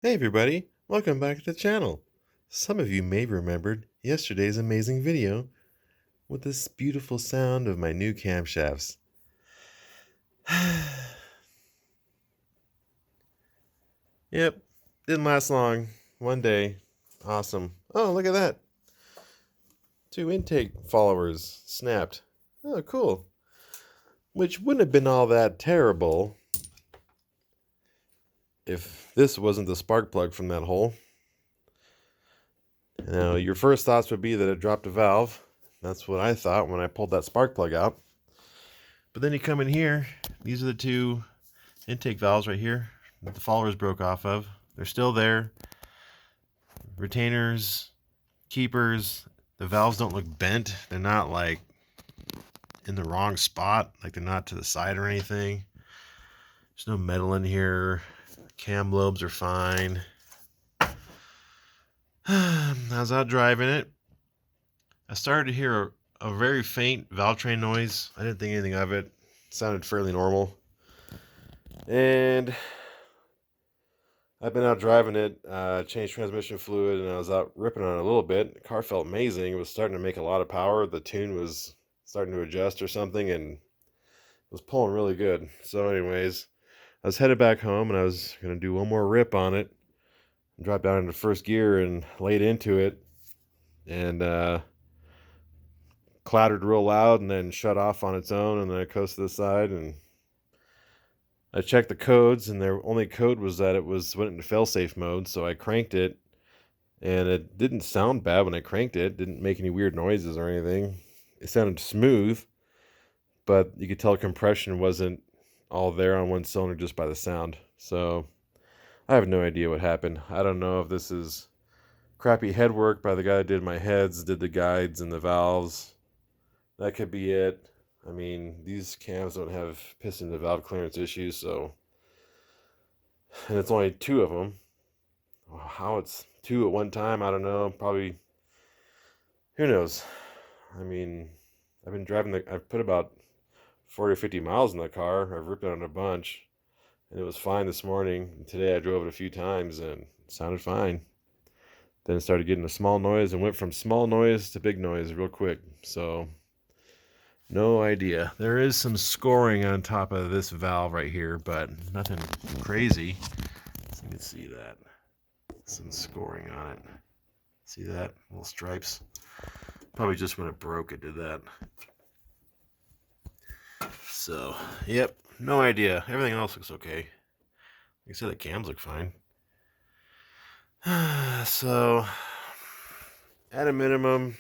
Hey everybody, welcome back to the channel. Some of you may have remembered yesterday's amazing video with this beautiful sound of my new camshafts. Yep, didn't last long. One day. Awesome. Oh, look at that. 2 intake followers snapped. Oh, cool. Which wouldn't have been all that terrible if this wasn't the spark plug from that hole. Now, your first thoughts would be that it dropped a valve. That's what I thought when I pulled that spark plug out. But then you come in here, these are the 2 intake valves right here that the followers broke off of. They're still there. Retainers, keepers, the valves don't look bent. They're not like in the wrong spot, like they're not to the side or anything. There's no metal in here. Cam lobes are fine. I was out driving it. I started to hear a very faint valve train noise. I didn't think anything of it. It sounded fairly normal. And I've been out driving it, changed transmission fluid, and I was out ripping on it a little bit. The car felt amazing. It was starting to make a lot of power. The tune was starting to adjust or something, and it was pulling really good. So anyways, I was headed back home, and I was going to do one more rip on it, drop down into first gear and laid into it, and clattered real loud and then shut off on its own, and then I coasted to the side, and I checked the codes, and their only code was that it went into failsafe mode, so I cranked it, and it didn't sound bad when I cranked it. It didn't make any weird noises or anything. It sounded smooth, but you could tell compression wasn't all there on one cylinder just by the sound. So I have no idea what happened. I don't know if this is crappy head work by the guy that did my heads, did the guides and the valves. That could be it. I mean, these cams don't have piston to valve clearance issues, so, and it's only 2 of them. How it's 2 at one time, I don't know. Probably, who knows? I mean, I've put about 40 or 50 miles in the car. I've ripped it on a bunch, and it was fine this morning. And today I drove it a few times, and it sounded fine. Then it started getting a small noise and went from small noise to big noise real quick. So, no idea. There is some scoring on top of this valve right here, but nothing crazy. So you can see that. Some scoring on it. See that? Little stripes. Probably just when it broke it did that. So, yep. No idea. Everything else looks okay. Like I said, the cams look fine. So, at a minimum,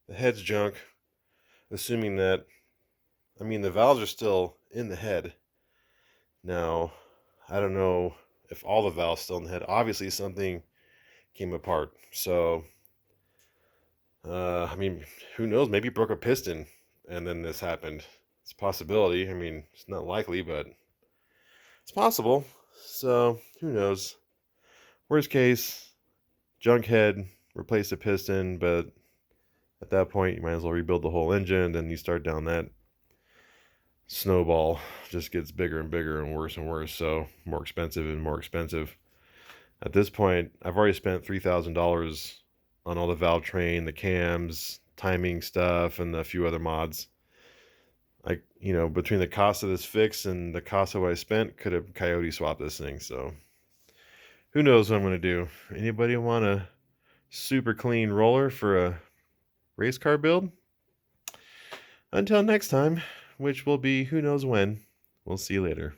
the head's junk. Assuming that, I mean, the valves are still in the head. Now, I don't know if all the valves still in the head. Obviously, something came apart. So, I mean, who knows? Maybe it broke a piston and then this happened. It's a possibility. I mean, it's not likely, but it's possible. So, who knows? Worst case, junk head, replace the piston, but at that point, you might as well rebuild the whole engine. Then you start down that snowball, just gets bigger and bigger and worse. So, more expensive and more expensive. At this point, I've already spent $3,000 on all the valve train, the cams, timing stuff, and a few other mods. Between the cost of this fix and the cost of what I spent, could have coyote swapped this thing. So who knows what I'm going to do. Anybody want a super clean roller for a race car build? Until next time, which will be who knows when. We'll see you later.